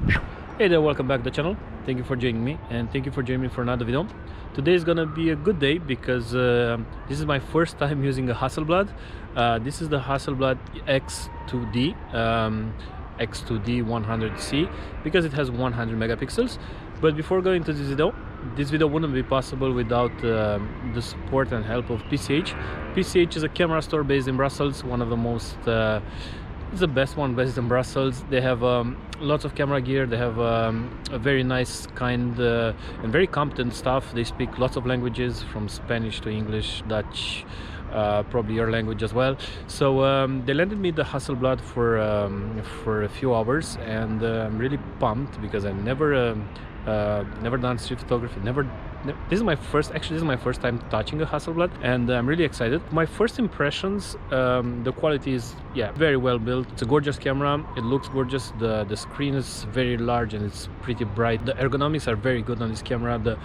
Hey there, welcome back to the channel. Thank you for joining me, and thank you for joining me for another video. Today is gonna be a good day because this is my first time using a Hasselblad. This is the Hasselblad X2D, X2D 100C, because it has 100 megapixels. But before going to this video wouldn't be possible without the support and help of PCH. PCH is a camera store based in Brussels, one of the most it's the best one based in Brussels. They have lots of camera gear. They have a very nice, kind and very competent staff. They speak lots of languages, from Spanish to English, Dutch, probably your language as well. So they lended me the Hasselblad for a few hours, and I'm really pumped because I never done street photography. This is my first time touching a Hasselblad, and I'm really excited. My first impressions, the quality is very well built. It's a gorgeous camera. It looks gorgeous. The screen is very large and it's pretty bright. The ergonomics are very good on this camera. The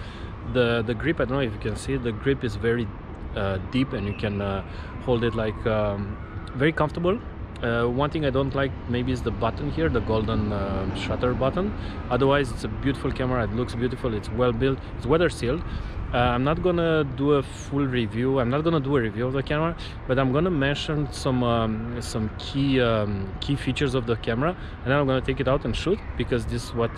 grip, I don't know if you can see it, the grip is very deep, and you can hold it like very comfortable. One thing I don't like maybe is the button here, the golden shutter button. Otherwise, it's a beautiful camera. It looks beautiful. It's well built. It's weather sealed. I'm not gonna do a full review. I'm not gonna do a review of the camera, but I'm gonna mention some key features of the camera, and then I'm gonna take it out and shoot, because this is what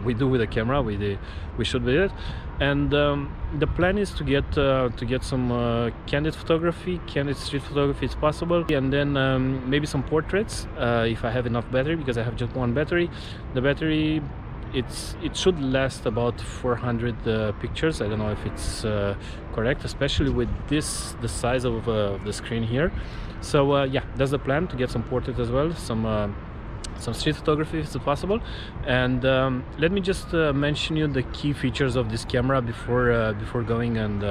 we do with the camera. We shoot with it, and the plan is to get some candid photography, candid street photography is possible, and then maybe some portraits if I have enough battery, because I have just one battery. The battery, it should last about 400 pictures. I don't know if it's correct, especially with the size of the screen here. So yeah, that's the plan, to get some portrait as well, some street photography if it's possible. And let me just mention you the key features of this camera before going and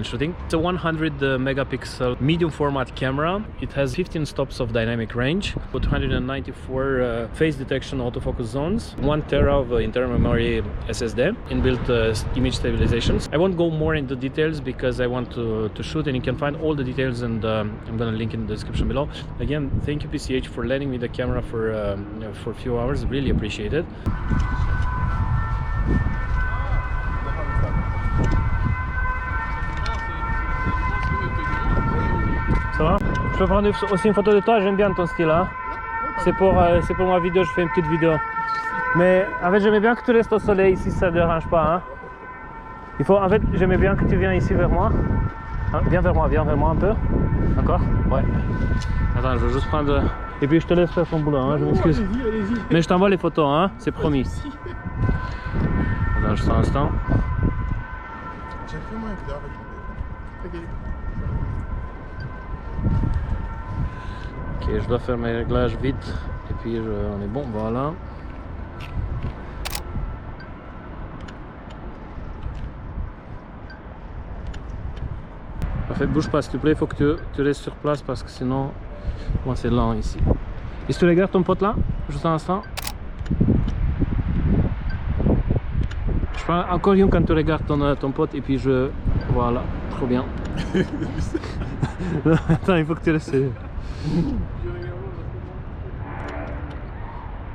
shooting. It's a 100 megapixel medium format camera. It has 15 stops of dynamic range, 294 face detection autofocus zones, 1 tera of internal memory SSD, inbuilt image stabilizations. I won't go more into details because I want to shoot, and you can find all the details, and I'm gonna link in the description below. Again, thank you PCH for lending me the camera for a few hours. Really appreciate it. Ça va? Je peux prendre aussi une photo de toi? J'aime bien ton style, hein? C'est pour ma vidéo, je fais une petite vidéo. Mais en fait, j'aimais bien que tu restes au soleil ici, ça ne dérange pas, hein? En fait, j'aimais bien que tu viennes ici vers moi. Hein? Viens vers moi un peu. D'accord? Ouais. Attends, je veux juste prendre... Et puis je te laisse faire ton boulot, hein, je m'excuse. Allez-y. Mais je t'envoie les photos, hein, c'est promis. Attends, juste un instant. Ok, je dois faire mes réglages vite. Et puis on est bon, voilà. Parfait, bouge pas s'il te plaît, il faut que tu restes sur place, parce que sinon... Moi c'est lent ici. Et si tu regardes ton pote là, juste un instant. Je prends encore une quand tu regardes ton pote, et puis je... Voilà, trop bien. Attends, il faut que tu restes.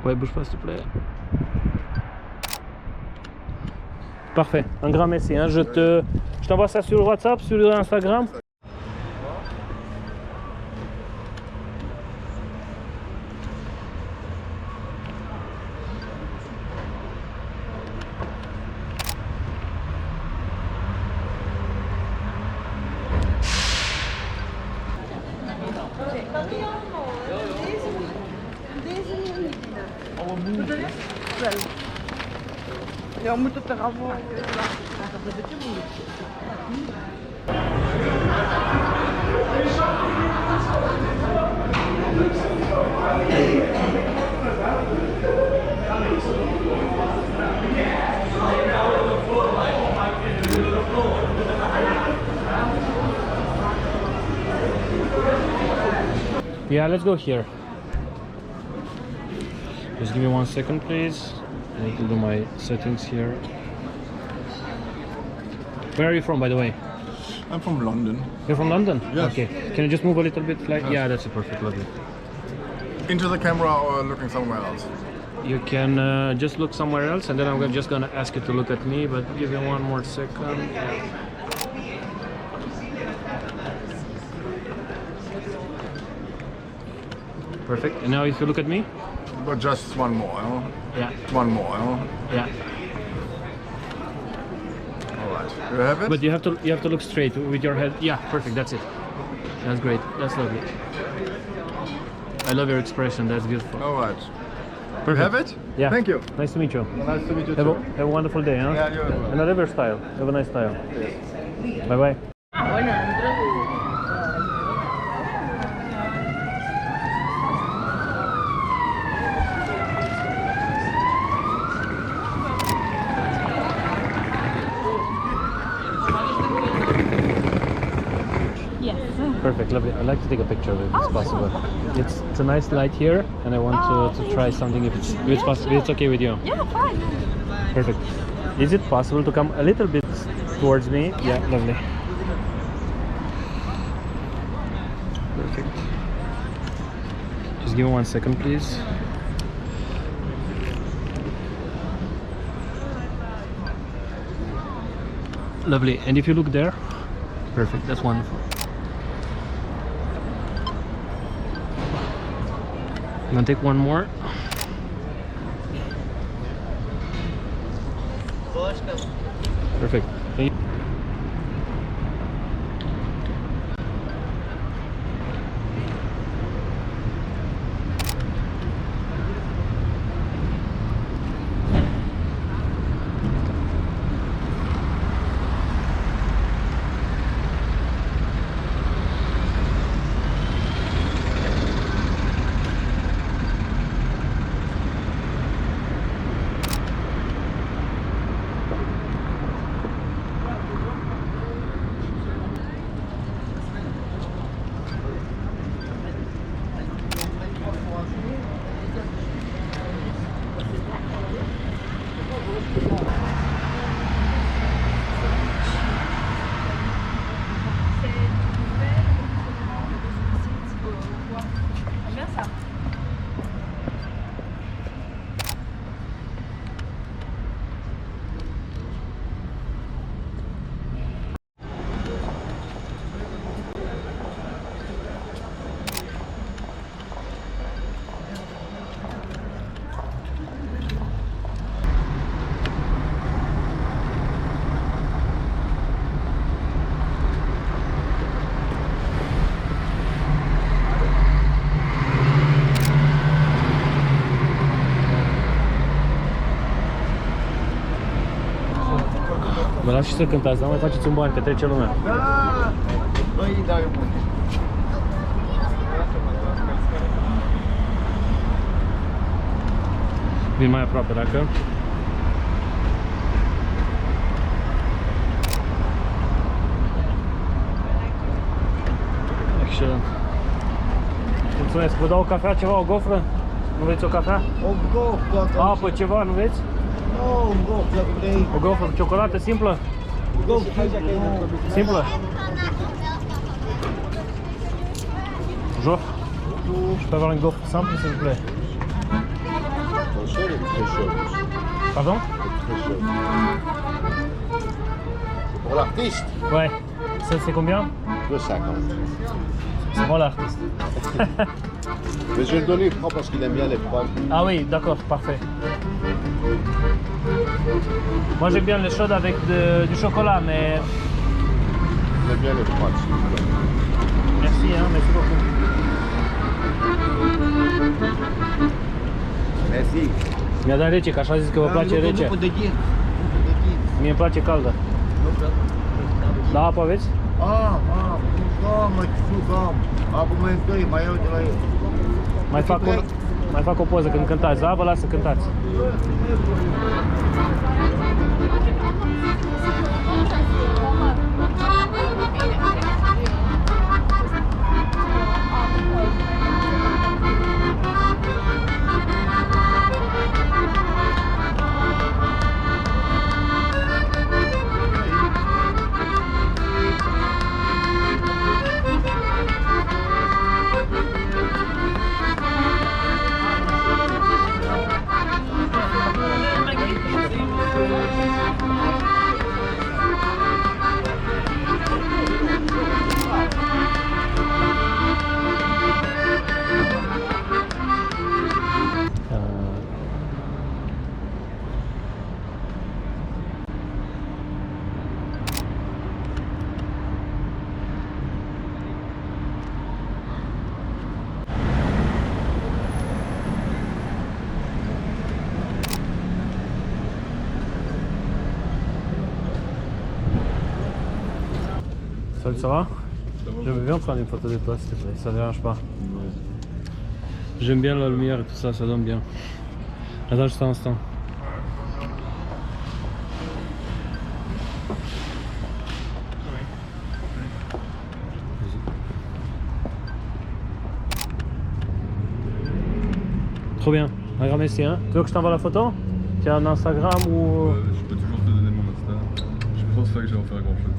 Ouais, bouge pas s'il te plaît. Parfait, un grand merci, hein. Je t'envoie ça sur WhatsApp, sur Instagram. Ja, we moeten het eraf houden. Yeah, let's go here. Just give me 1 second, please. I need to do my settings here. Where are you from, by the way? I'm from London. You're from London? Yes. Okay. Can you just move a little bit? Like, yes. Yeah, that's a perfect. Lovely. Into the camera or looking somewhere else? you can just look somewhere else, and then I'm just gonna ask you to look at me, but give me one more second. Perfect. And now if you look at me. But just one more, huh? Yeah. One more, huh? Yeah. Alright. You have it? But you have to look straight with your head. Yeah, perfect. That's it. That's great. That's lovely. I love your expression. That's beautiful. Alright. Perfect. You have it? Yeah. Thank you. Nice to meet you. Nice to meet you Have too. a wonderful day, huh? Yeah, you as well. And I love your style. Have a nice style. Yes. Bye bye. Bueno, nosotros... Yes. Perfect, lovely. I'd like to take a picture of it if it's possible. It's a nice light here, and I want to try something if it's possible. If it's okay with you. Yeah, fine. Perfect. Is it possible to come a little bit towards me? Yeah, lovely. Perfect. Just give me 1 second, please. Lovely. And if you look there, perfect. That's wonderful. I'm gonna take one more. Perfect. Thank you. Vă las și să cântați, dar mai faceți un ban, că trece lumea. Da! Băi, dai un punct. Vin mai aproape, dacă... Excelent. Mulțumesc. Vă dau o cafea, ceva, o gofră? Nu vreți o cafea? O gofră, Apă, ceva, nu vreți? nu, un gofră vrei. O gofră cu ciocolată simplă? Gofră, Simplă? Bonjour. Je peux avoir une gaufre simple, s'il vous plaît? Trop cher ou très cher? Pardon? Très cher. Pour l'artiste, Ouais. Ça, c'est combien? 2,50. C'est bon, l'artiste. Mais je vais le donner, prends parce qu'il aime bien les froides. Ah oui, d'accord, parfait. Moi, j'aime bien les chaudes avec du chocolat, mais... Il aime bien les froides, s'il vous plaît. Merci, hein, merci beaucoup. Merci. Mi-a dat rece, că așa zis că vă place rece. Mie îmi place caldă. Da, apă aveți? Mai iau de la el. Mai fac o poză când cântați, da? Vă las să cântați. Salut, ça va? J'aimerais bien prendre une photo de toi s'il te plaît, ça ne dérange pas. J'aime bien la lumière et tout ça, ça donne bien. Attends juste un instant. Trop bien, un grand merci hein. Tu veux que je t'envoie la photo? Tu as un Instagram ou... Je peux toujours te donner mon Insta. Je pense pas que j'ai en faire grand chose.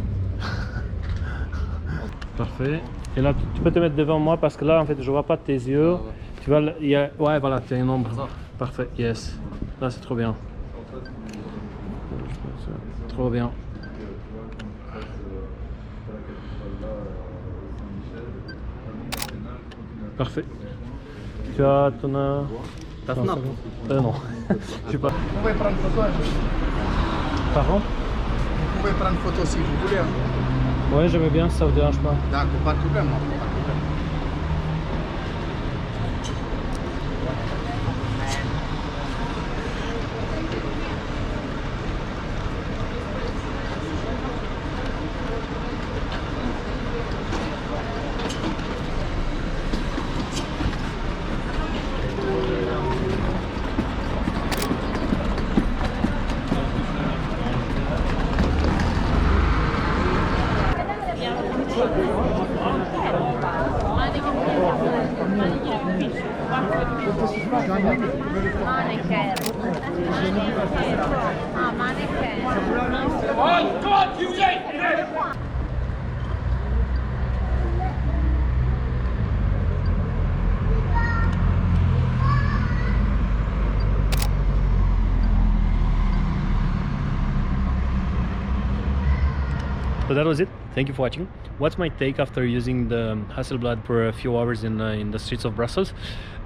Parfait. Et là, tu peux te mettre devant moi parce que là, en fait, je vois pas tes yeux. Tu vois, il y a... Ouais, voilà, tu as une ombre. Parfait, yes. Là, c'est trop bien. Trop bien. Parfait. Tu as ton... Ta Snap. Non. Je sais pas. Vous pouvez prendre photo, hein. Pardon? Vous pouvez prendre photo si vous voulez. Hein. Ouais, j'aimais bien, ça vous dérange pas. D'accord, pas de problème, pas de problème. So that was it. Thank you for watching. What's my take after using the Hasselblad for a few hours in the streets of Brussels?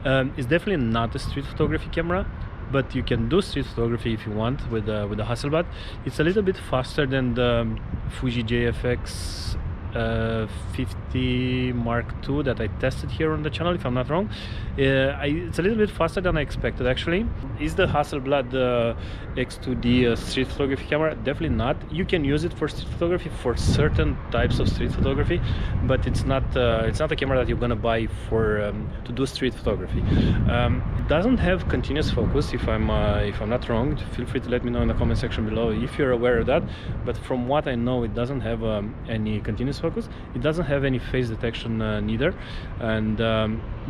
It's definitely not a street photography camera, but you can do street photography if you want with the Hasselblad. It's a little bit faster than the Fuji JFX 50 Mark II that I tested here on the channel, if I'm not wrong. It's a little bit faster than I expected actually. Is the Hasselblad X2D street photography camera? Definitely not. You can use it for street photography for certain types of street photography, but it's not a camera that you're gonna buy for to do street photography. It doesn't have continuous focus, if I'm not wrong. Feel free to let me know in the comment section below if you're aware of that, but from what I know, it doesn't have any continuous focus. It doesn't have any face detection neither, and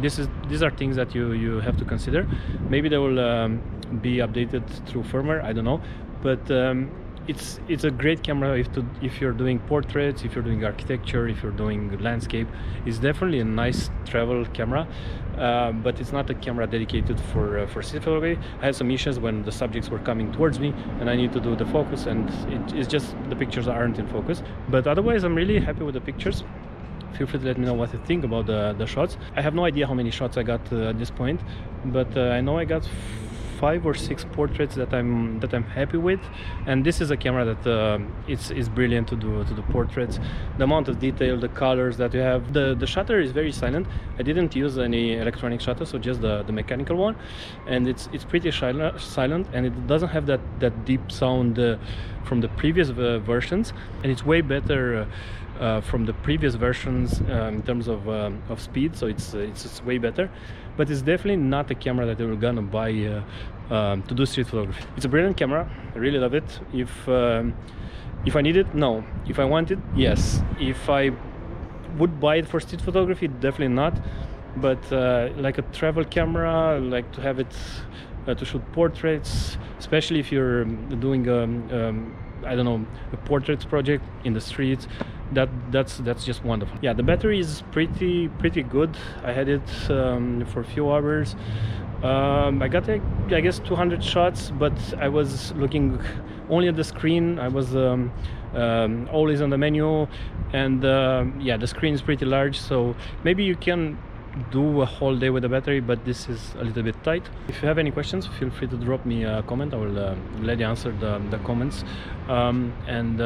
these are things that you have to consider. Maybe they will be updated through firmware, I don't know, but it's a great camera if you're doing portraits, if you're doing architecture, if you're doing landscape. It's definitely a nice travel camera, but it's not a camera dedicated for street photography. I had some issues when the subjects were coming towards me and I need to do the focus, and it's just the pictures aren't in focus. But otherwise, I'm really happy with the pictures. Feel free to let me know what you think about the shots. I have no idea how many shots I got at this point, but I know I got 5 or 6 portraits that I'm happy with, and this is a camera that it's brilliant to do portraits. The amount of detail, the colors that you have, the shutter is very silent. I didn't use any electronic shutter, so just the mechanical one, and it's pretty silent, and it doesn't have that deep sound from the previous versions, and it's way better from the previous versions in terms of speed, so it's way better. But it's definitely not a camera that we're gonna buy to do street photography. It's a brilliant camera, I really love it. If I need it, no. If I want it, yes. If I would buy it for street photography, definitely not. But like a travel camera, like to have it to shoot portraits, especially if you're doing I don't know, a portraits project in the streets, that's just wonderful. Yeah, the battery is pretty good. I had it for a few hours. I got I guess 200 shots, but I was looking only at the screen. I was always on the menu, and yeah, the screen is pretty large, so maybe you can do a whole day with the battery, but this is a little bit tight. If you have any questions, feel free to drop me a comment. I will let you answer the comments, and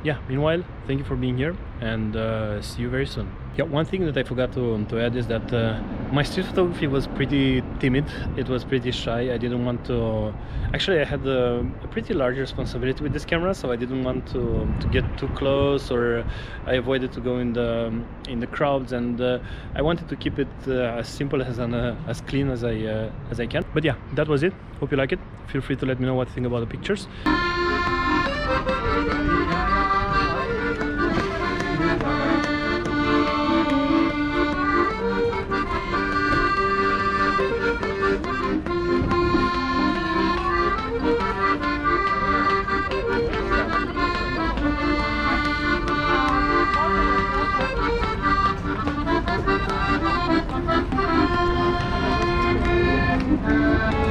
yeah, meanwhile, thank you for being here, and see you very soon. Yeah, one thing that I forgot to add is that my street photography was pretty timid. It was pretty shy. I didn't want to... Actually, I had a pretty large responsibility with this camera, so I didn't want to get too close, or I avoided to go in the crowds, and I wanted to keep it as simple as clean as I can. But yeah, that was it. Hope you like it. Feel free to let me know what you think about the pictures.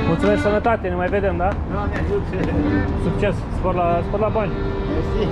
Mulțumesc, sănătate, ne mai vedem, da? Doamne ajute! Succes, spor la bani! Mersi!